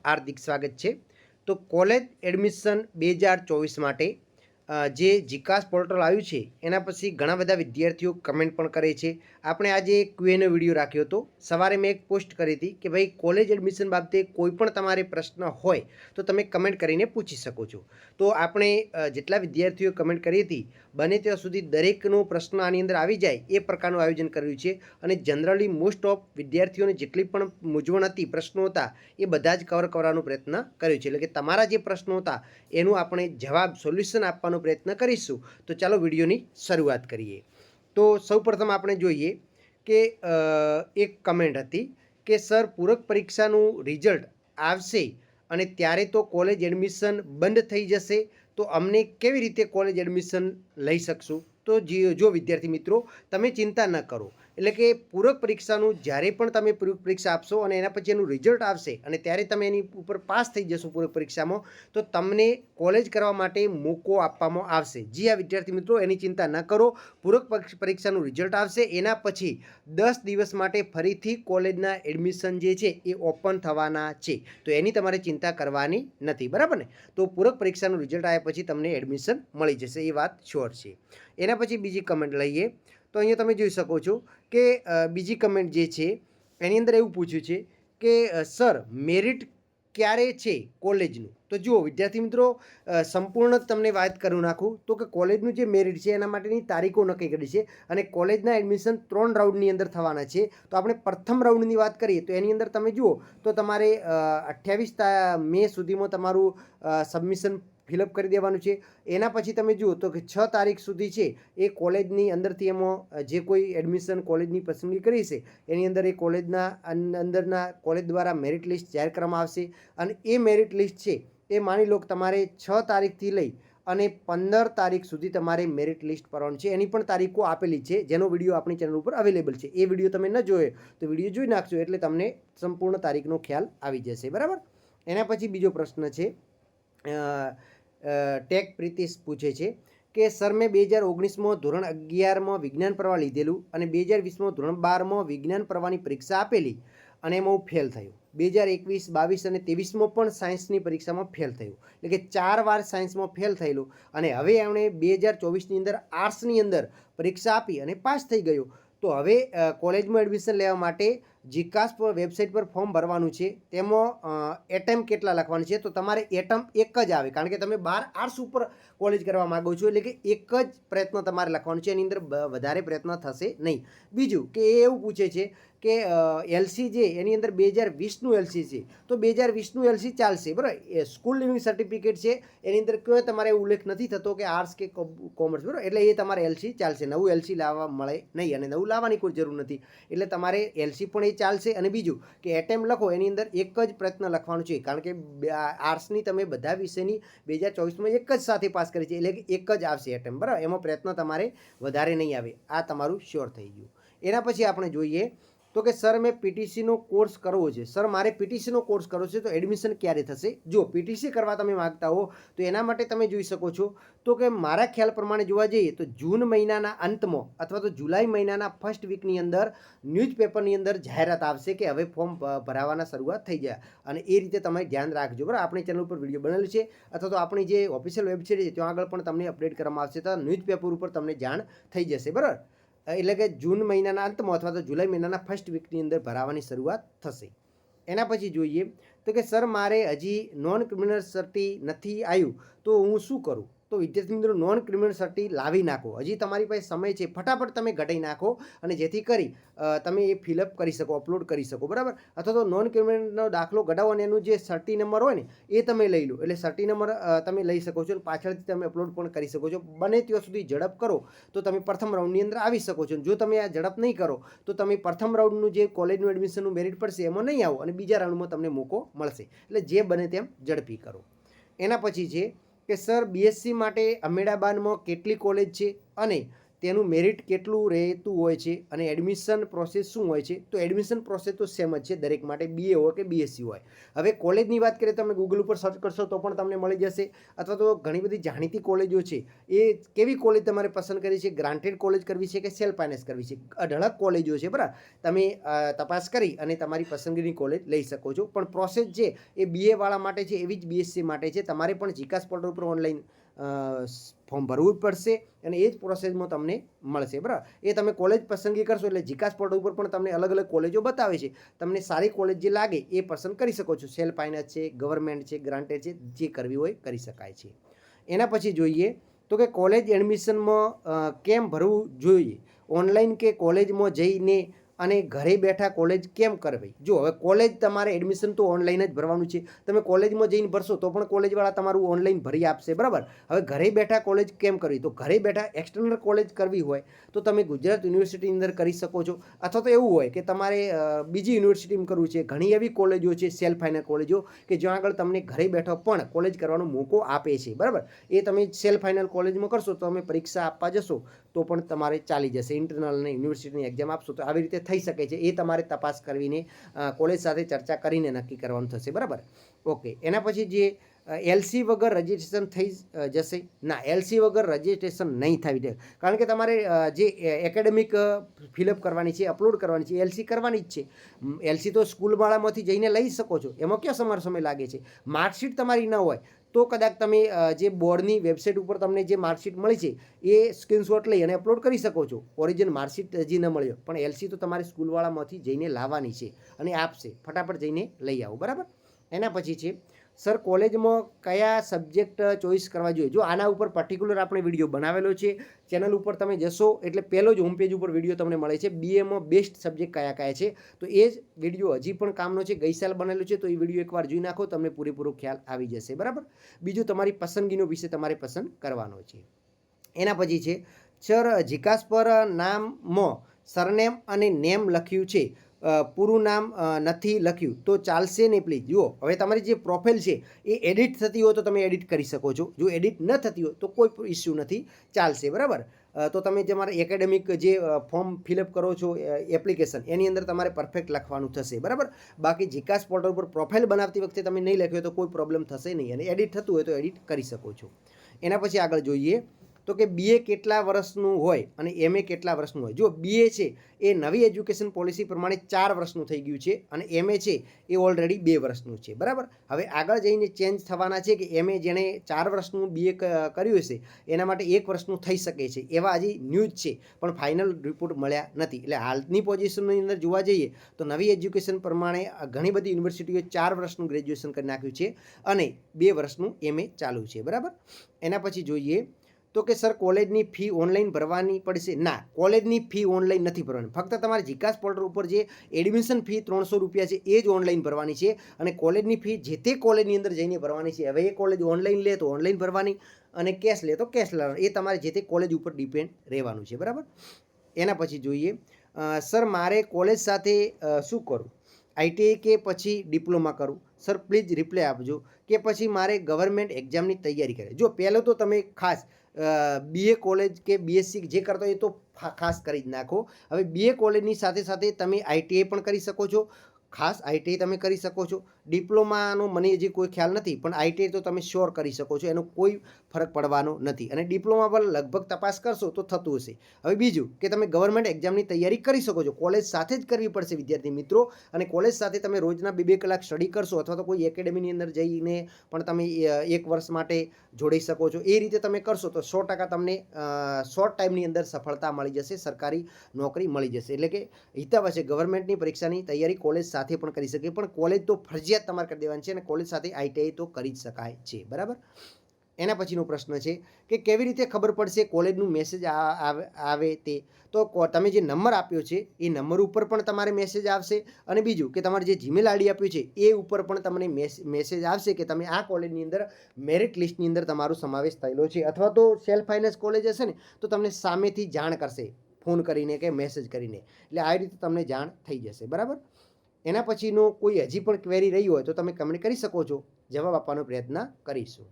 હાર્દિક સ્વાગત છે. તો કોલેજ એડમિશન 2024 માટે જે જીકાસ પોર્ટલ આવ્યું છે એના પછી ઘણા બધા વિદ્યાર્થીઓ કમેન્ટ પણ કરે છે. આપણે આજે એક ક્યુએનો વિડીયો રાખ્યો હતો. સવારે મેં એક પોસ્ટ કરી હતી કે ભાઈ કોલેજ એડમિશન બાબતે કોઈ પણ તમારે પ્રશ્ન હોય તો તમે કમેન્ટ કરીને પૂછી શકો છો. તો આપણે જેટલા વિદ્યાર્થીઓ કમેન્ટ કરી હતી બને ત્યાં સુધી દરેકનો પ્રશ્ન આની અંદર આવી જાય એ પ્રકારનું આયોજન કર્યું છે. અને જનરલી મોસ્ટ ઓફ વિદ્યાર્થીઓને જેટલી પણ મૂંઝવણ હતી, પ્રશ્નો હતા, એ બધા જ કવર કરવાનો પ્રયત્ન કર્યો છે. એટલે કે તમારા જે પ્રશ્નો હતા એનું આપણે જવાબ સોલ્યુશન આપવાનો પ્રયત્ન કરીશું. તો ચાલો વિડીયોની શરૂઆત કરીએ. તો સૌપ્રથમ આપણે જોઈએ કે એક કમેન્ટ હતી કે સર પૂરક પરીક્ષાનું રિઝલ્ટ આવશે અને ત્યારે તો કોલેજ એડમિશન બંધ થઈ જશે, તો અમને કેવી રીતે કોલેજ એડમિશન લઈ શકશું? તો જો વિદ્યાર્થી મિત્રો તમે ચિંતા ન કરો, એટલે કે પૂરક પરીક્ષાનું જ્યારે પણ તમે પૂરક પરીક્ષા આપશો અને એના પછી એનું રિઝલ્ટ આવશે અને ત્યારે તમે એની ઉપર પાસ થઈ જશો પૂરક પરીક્ષામાં, તો તમને કોલેજ કરવા માટે મોકો આપવામાં આવશે. જી હા વિદ્યાર્થી મિત્રો, એની ચિંતા ન કરો. પૂરક પરીક્ષાનું રિઝલ્ટ આવશે એના પછી 10 દિવસ માટે ફરીથી કોલેજના એડમિશન જે છે એ ઓપન થવાના છે. તો એની તમારે ચિંતા કરવાની નથી, બરાબર ને? તો પૂરક પરીક્ષાનું રિઝલ્ટ આવ્યા પછી તમને એડમિશન મળી જશે, એ વાત શ્યોર છે. એના પછી બીજી કમેન્ટ લઈએ. તો અહીંયા તમે જોઈ શકો છો કે બીજી કમેન્ટ જે છે એની અંદર એવું પૂછ્યું છે કે સર મેરિટ ક્યારે છે કોલેજનું? તો જુઓ વિદ્યાર્થી મિત્રો, સંપૂર્ણ તમને વાત કરું નાખું તો કે કોલેજનું જે મેરિટ છે એના માટેની તારીખો નક્કી કરી છે અને કોલેજના એડમિશન 3 રાઉન્ડની અંદર થવાના છે. તો આપણે પ્રથમ રાઉન્ડની વાત કરીએ તો એની અંદર તમે જુઓ તો તમારે 28 મે સુધીમાં તમારું સબમિશન ફિલઅપ કરી દેવાનું છે. એના પછી તમે જુઓ તો કે 6 તારીખ સુધી છે એ કોલેજની અંદરથી એમાં જે કોઈ એડમિશન કોલેજની પસંદગી કરી છે એની અંદર એ કોલેજના અંદરના કોલેજ દ્વારા મેરિટ લિસ્ટ જાહેર કરવામાં આવશે. અને એ મેરિટ લિસ્ટ છે એ માની લો કે તમારે 6 તારીખથી લઈ અને 15 તારીખ સુધી તમારે મેરિટ લિસ્ટ ભરવાનું છે. એની પણ તારીખો આપેલી છે જેનો વિડીયો આપણી ચેનલ ઉપર અવેલેબલ છે. એ વિડીયો તમે ન જોયો તો વિડીયો જોઈ નાખશો એટલે તમને સંપૂર્ણ તારીખનો ખ્યાલ આવી જશે, બરાબર? એના પછી બીજો પ્રશ્ન છે, ટેક પ્રીતિશ પૂછે છે કે સર મેં 2019માં ધોરણ 11માં વિજ્ઞાન પ્રવાહ લીધેલું અને 2020માં ધોરણ 12માં વિજ્ઞાન પ્રવાહની પરીક્ષા આપેલી અને એમાં હું ફેલ થયો. 2021, 22 અને 23માં પણ સાયન્સની પરીક્ષામાં ફેલ થયું. એટલે કે 4 વાર સાયન્સમાં ફેલ થયેલું અને હવે એમણે 2024ની અંદર આર્ટ્સની અંદર પરીક્ષા આપી અને પાસ થઈ ગયો. તો હવે કોલેજમાં એડમિશન લેવા માટે જીકાસ પર વેબસાઇટ પર ફોર્મ ભરવાનું છે. તેમાં એટમ કેટલા લખવાનું છે? તો તમારે એટમ એક જ આવે, કારણ કે તમે 12 આર્ટ્સ ઉપર કોલેજ કરવા માગો છો, એટલે કે એક જ પ્રયત્ન તમારે લખવાનું છે. એની અંદર વધારે પ્રયત્ન થશે નહીં. બીજું કે એ એવું પૂછે છે કે એલસી જે એની અંદર 2020નું એલસી છે, તો 2020નું એલસી ચાલશે, બરાબર? એ સ્કૂલ લિવિંગ સર્ટિફિકેટ છે, એની અંદર કોઈ તમારે ઉલ્લેખ નથી થતો કે આર્ટ્સ કે કોમર્સ, બરાબર? એટલે એ તમારે એલસી ચાલશે. નવું એલસી લાવવા મળે નહીં અને નવું લાવવાની કોઈ જરૂર નથી. એટલે તમારે એલસી પણ એ ચાલશે. અને બીજું કે એટેમ લખો એની અંદર એક જ પ્રયત્ન લખવાનું છે, કારણ કે આર્ટ્સની તમે બધા વિષયની 2024માં એક જ સાથે પાસ કરી છે, એટલે કે એક જ આવશે એટેમ, બરાબર? એમાં પ્રયત્ન તમારે વધારે નહીં આવે. આ તમારું શ્યોર થઈ ગયું. એના પછી આપણે જોઈએ તો કે સર મેં પીટીસીનો કોર્સ કરવો છે. સર મારે પીટીસીનો કોર્સ કરવો છે, તો એડમિશન ક્યારે થશે? જો પીટીસી કરવા તમે માગતા હો તો એના માટે તમે જોઈ શકો છો તો કે મારા ખ્યાલ પ્રમાણે જોવા જઈએ તો જૂન મહિનાના અંતમાં અથવા તો જુલાઈ મહિનાના ફર્સ્ટ વીકની અંદર ન્યૂઝપેપરની અંદર જાહેરાત આવશે કે હવે ફોર્મ ભરાવાના શરૂઆત થઈ જાય. અને એ રીતે તમે ધ્યાન રાખજો, બરાબર? આપણી ચેનલ ઉપર વિડીયો બનેલું છે અથવા તો આપણી જે ઓફિશિયલ વેબસાઇટ છે ત્યાં આગળ પણ તમને અપડેટ કરવામાં આવશે, તો ન્યૂઝપેપર ઉપર તમને જાણ થઈ જશે, બરાબર? એટલે કે જૂન મહિનાના અંતમાં અથવા તો જુલાઈ મહિનાના ફર્સ્ટ વીકની અંદર ભરાવાની શરૂઆત થશે. એના પછી જોઈએ તો કે સર મારે હજી નોન ક્રિમિનલ સર્ટી નથી આવ્યું, તો હું શું કરું? તો વિદ્યાર્થી મિત્રો, નોન ક્રિમિનલ સર્ટી લાવી નાખો. હજી તમારી પાસે સમય છે, ફટાફટ તમે ઘટાડી નાખો અને જેથી કરી તમે એ ફિલઅપ કરી શકો, અપલોડ કરી શકો, બરાબર? અથવા તો નોન ક્રિમિનલનો દાખલો કઢાવો અને એનું જે સર્ટી નંબર હોય ને એ તમે લઈ લો. એટલે સર્ટી નંબર તમે લઈ શકો છો, પાછળથી તમે અપલોડ પણ કરી શકો છો. બને ત્યાં સુધી ઝડપ કરો તો તમે પ્રથમ રાઉન્ડની અંદર આવી શકો છો. જો તમે આ ઝડપ નહીં કરો તો તમે પ્રથમ રાઉન્ડનું જે કોલેજનું એડમિશનનું મેરિટ પડશે એમાં નહીં આવો અને બીજા રાઉન્ડમાં તમને મોકો મળશે. એટલે જે બને તેમ ઝડપી કરો. એના પછી છે કે સર બીએસસી માટે અહેમદાબાદમાં કેટલી કોલેજ છે અને તેનું મેરિટ કેટલું રહેતું હોય છે અને એડમિશન પ્રોસેસ શું હોય છે. તો એડમિશન પ્રોસેસ તો સેમ જ છે દરેક માટે, BA હોય કે BSc હોય. હવે કોલેજની વાત કરીએ, તમે ગૂગલ ઉપર સર્ચ કરશો તો પણ તમને મળી જશે, અથવા તો ઘણી બધી જાણીતી કોલેજો છે. એ કેવી કોલેજ તમારે પસંદ કરવી છે, ગ્રાન્ટેડ કોલેજ કરવી છે કે સેલ્ફ ફાઇનાન્સ કરવી છે, અઢળક કોલેજો છે બરાબર. તમે તપાસ કરી અને તમારી પસંદગીની કોલેજ લઈ શકો છો. પણ પ્રોસેસ છે એ BA વાળા માટે છે, એવી જ BSc માટે છે. તમારે પણ જીકાસ પોર્ટલ ઉપર ઓનલાઈન ફોર્મ ભરવું પડશે અને એ જ પ્રોસેસમાં તમને મળશે બરાબર. એ તમે કોલેજ પસંદગી કરશો એટલે જીકાસ પોર્ટલ ઉપર પણ તમને અલગ અલગ કોલેજો બતાવે છે. તમને સારી કોલેજ જે લાગે એ પસંદ કરી શકો છો. સેલ્ફ ફાઇનાન્સ છે, ગવર્મેન્ટ છે, ગ્રાન્ટેડ છે, જે કરવી હોય કરી શકાય છે. એના પછી જોઈએ તો કે કોલેજ એડમિશનમાં કેમ ભરવું જોઈએ, ઓનલાઈન કે કોલેજમાં જઈને અને ઘરે બેઠા કોલેજ કેમ કરવી. જો હવે કોલેજ તમારે એડમિશન તો ઓનલાઈન જ ભરવાનું છે. તમે કોલેજમાં જઈને ભરશો તો પણ કોલેજવાળા તમારું ઓનલાઈન ભરી આપશે બરાબર. હવે ઘરે બેઠા કોલેજ કેમ કરવી, તો ઘરે બેઠા એક્સટર્નલ કોલેજ કરવી હોય તો તમે ગુજરાત યુનિવર્સિટીની અંદર કરી શકો છો, અથવા તો એવું હોય કે તમારે બીજી યુનિવર્સિટીમાં કરવું છે. ઘણી એવી કોલેજો છે સેલ્ફ ફાઇનાન્સ કોલેજો કે જ્યાં આગળ તમને ઘરે બેઠો પણ કોલેજ કરવાનો મોકો આપે છે બરાબર. એ તમે સેલ્ફ ફાઇનાન્સ કોલેજમાં કરશો તો તમે પરીક્ષા આપવા જશો તો પણ તમારે ચાલી જશે. ઇન્ટરનલ અને યુનિવર્સિટીની એક્ઝામ આપશો તો આવી રીતે થઈ શકે છે. એ તમારે તપાસ કરીને કોલેજ સાથે ચર્ચા કરીને નક્કી કરવાનું થશે બરાબર. ઓકે, એના પછી જે LC વગર રજિસ્ટ્રેશન થઈ જશે. ના, LC વગર રજિસ્ટ્રેશન નહીં થવી દે, કારણ કે તમારે જે એકેડેમિક ફિલઅપ કરવાની છે, અપલોડ કરવાની છે, LC કરવાની જ છે. LC તો સ્કૂલવાળામાંથી જઈને લઈ શકો છો, એમાં ક્યાં તમારો સમય લાગે છે. માર્કશીટ તમારી ન હોય તો કદાચ તમે જે બોર્ડની વેબસાઇટ ઉપર તમને જે માર્કશીટ મળી છે એ સ્ક્રીનશોટ લઈ અને અપલોડ કરી શકો છો. ઓરિજિનલ માર્કશીટ હજી ન મળ્યો, પણ LC તો તમારે સ્કૂલવાળામાંથી જઈને લાવવાની છે અને આપશે. ફટાફટ જઈને લઈ આવો બરાબર. એના પછી છે સર કોલેજમાં કયા સબ્જેક્ટ ચોઈસ કરવા જોઈએ. જો આના ઉપર પર્ટિક્યુલર આપણે વિડીયો બનાવેલો છે, ચેનલ ઉપર તમે જશો એટલે પહેલો જ હોમપેજ ઉપર વિડીયો તમને મળે છે. BAમાં બેસ્ટ સબ્જેક્ટ કયા કયા છે, તો એ જ વિડીયો હજી પણ કામનો છે. ગઈ સાલ બનેલો છે, તો એ વિડીયો એકવાર જોઈ નાખો, તમને પૂરેપૂરો ખ્યાલ આવી જશે બરાબર. બીજું તમારી પસંદગીનો વિષય તમારે પસંદ કરવાનો છે. એના પછી છે સર જીકાસ પર નામમાં સરનેમ અને નેમ લખ્યું છે, પૂરું નામ નથી લખ્યું તો ચાલશે ને પ્લીઝ. જુઓ, હવે તમારી જે પ્રોફાઇલ છે એ એડિટ થતી હોય તો તમે એડિટ કરી શકો છો. જો એડિટ ન થતી હોય તો કોઈ ઇસ્યુ નથી, ચાલશે બરાબર. તો તમે તમારે એકેડેમિક જે ફોર્મ ફિલઅપ કરો છો એપ્લિકેશન, એની અંદર તમારે પરફેક્ટ લખવાનું થશે બરાબર. બાકી જીકાસ પોર્ટલ પર પ્રોફાઇલ બનાવતી વખતે તમે નહીં લખ્યો તો કોઈ પ્રોબ્લેમ થશે નહીં, અને એડિટ થતું હોય તો એડિટ કરી શકો છો. એના પછી આગળ જોઈએ તો કે BA કેટલા વર્ષનું હોય અને MA કેટલા વર્ષનું હોય. જો BA છે એ નવી એજ્યુકેશન પોલિસી પ્રમાણે 4 વર્ષનું થઈ ગયું છે અને MA છે એ ઓલરેડી 2 વર્ષનું છે બરાબર. હવે આગળ જઈને ચેન્જ થવાના છે કે MA જેણે 4 વર્ષનું BA કર્યું હશે એના માટે 1 વર્ષનું થઈ શકે છે. એવા હજી ન્યૂઝ છે, પણ ફાઇનલ રિપોર્ટ મળ્યા નથી. એટલે હાલની પોઝિશનની અંદર જોવા જઈએ તો નવી એજ્યુકેશન પ્રમાણે ઘણી બધી યુનિવર્સિટીઓએ 4 વર્ષનું ગ્રેજ્યુએશન કરી નાખ્યું છે અને 2 વર્ષનું MA ચાલુ છે બરાબર. એના પછી જોઈએ તો કે સર કોલેજની ફી ઓનલાઈન ભરવાની પડશે. ના, કોલેજની ફી ઓનલાઈન નથી ભરવાની. ફક્ત તમારે જીકાસ પોર્ટલ ઉપર જે એડમિશન ફી 300 રૂપિયા છે એ જ ઓનલાઈન ભરવાની છે, અને કોલેજની ફી જે તે કોલેજની અંદર જઈને ભરવાની છે. હવે એ કોલેજ ઓનલાઈન લે તો ઓનલાઈન ભરવાની અને કેશ લે તો કેશ લેવાની. એ તમારે જે તે કોલેજ ઉપર ડિપેન્ડ રહેવાનું છે બરાબર. એના પછી જોઈએ સર મારે કોલેજ સાથે શું કરું, ITI કે પછી ડિપ્લોમા કરું. સર પ્લીઝ રિપ્લાય આપજો. કે પછી મારે ગવર્મેન્ટ એક્ઝામની તૈયારી કરે. જો પહેલો તો તમે ખાસ BA કોલેજ કે BSc જે કરતો હોય એ તો ખાસ કરી જ નાખો. હવે BA કોલેજની સાથે સાથે તમે ITI પણ કરી શકો છો. ખાસ ITI તમે કરી શકો છો. ડિપ્લોમાનો મને હજી કોઈ ખ્યાલ નથી, પણ ITI તો તમે શ્યોર કરી શકો છો, એનો કોઈ ફરક પડવાનો નથી. અને ડિપ્લોમા પર લગભગ તપાસ કરશો તો થતું હશે. હવે બીજું કે તમે ગવર્મેન્ટ એક્ઝામની તૈયારી કરી શકો છો. કોલેજ સાથે જ કરવી પડશે વિદ્યાર્થી મિત્રો, અને કોલેજ સાથે તમે રોજના 2-2 કલાક સ્ટડી કરશો, અથવા તો કોઈ એકેડેમીની અંદર જઈને પણ તમે 1 વર્ષ માટે જોડી શકો છો. એ રીતે તમે કરશો તો 100% તમને શોર્ટ ટાઈમની અંદર સફળતા મળી જશે, સરકારી નોકરી મળી જશે. એટલે કે હિતાવ છે ગવર્મેન્ટની પરીક્ષાની તૈયારી કોલેજ સાથે પણ કરી શકે, પણ કોલેજ તો ફરજિયાત તમારે કરી દેવાની છે, અને કોલેજ સાથે ITI તો કરી જ શકાય છે બરાબર. એના પછીનો પ્રશ્ન છે કે કેવી રીતે ખબર પડશે કોલેજનું મેસેજ આવે તે. તો તમે જે નંબર આપ્યો છે એ નંબર ઉપર પણ તમારે મેસેજ આવશે, અને બીજું કે તમારે જે જીમેલ ID આપ્યું છે એ ઉપર પણ તમને મેસેજ આવશે કે તમે આ કોલેજની અંદર મેરિટ લિસ્ટની અંદર તમારો સમાવેશ થયેલો છે. અથવા તો સેલ્ફ ફાઇનાન્સ કોલેજ હશે ને તો તમને સામેથી જાણ કરશે ફોન કરીને કે મેસેજ કરીને. એટલે આવી રીતે તમને જાણ થઈ જશે બરાબર. એના પછીનો કોઈ હજી પણ ક્વેરી રહી હોય તો તમે કમેન્ટ કરી શકો છો, જવાબ આપવાનો પ્રયત્ન કરીશું.